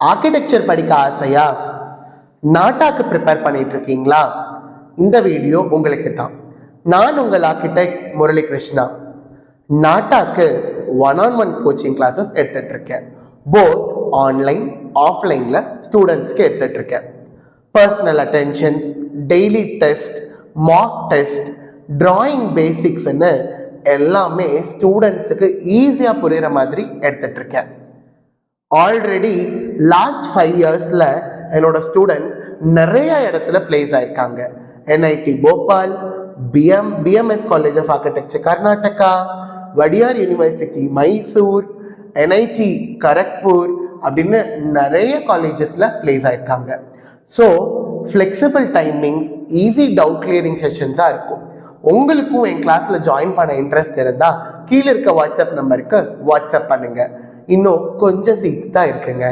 Architecture படிக்க ஆசையா? நாட்டாக்கு prepare பண்ணிட்டு இருக்கீங்களா? இந்த வீடியோ உங்களுக்கு தான். நான் உங்கள் ஆர்கிடெக்ட் முரளி கிருஷ்ணா. நாட்டாக்கு 1-on-1 கோச்சிங் கிளாஸஸ் எடுத்துட்டு இருக்கேன். போத் ஆன்லைன் ஆஃப்லைன்ல ஸ்டூடெண்ட்ஸ்க்கு எடுத்துட்டு இருக்கேன். Personal attentions, daily test, mock test, drawing பேசிக்ஸ்ன்னு எல்லாமே ஸ்டூடெண்ட்ஸுக்கு ஈஸியாக புரிகிற மாதிரி எடுத்துட்டு இருக்கேன். ஆல்ரெடி லாஸ்ட் 5 இயர்ஸில் என்னோட ஸ்டூடெண்ட்ஸ் நிறைய இடத்துல பிளேஸ் ஆயிருக்காங்க. NIT Bhopal, BMS college of architecture Karnataka, Wadiyar university Mysore, NIT Kharagpur அப்படின்னு நிறைய காலேஜஸில் பிளேஸ் ஆயிருக்காங்க. So flexible timings, easy doubt clearing செஷன்ஸாக இருக்கும். உங்களுக்கும் என் கிளாஸில் ஜாயின் பண்ண இன்ட்ரெஸ்ட் இருந்தால் கீழே இருக்க வாட்ஸ்அப் நம்பருக்கு வாட்ஸ்அப் பண்ணுங்கள். இன்னும் கொஞ்சம் சீட்ஸ் தான் இருக்குங்க.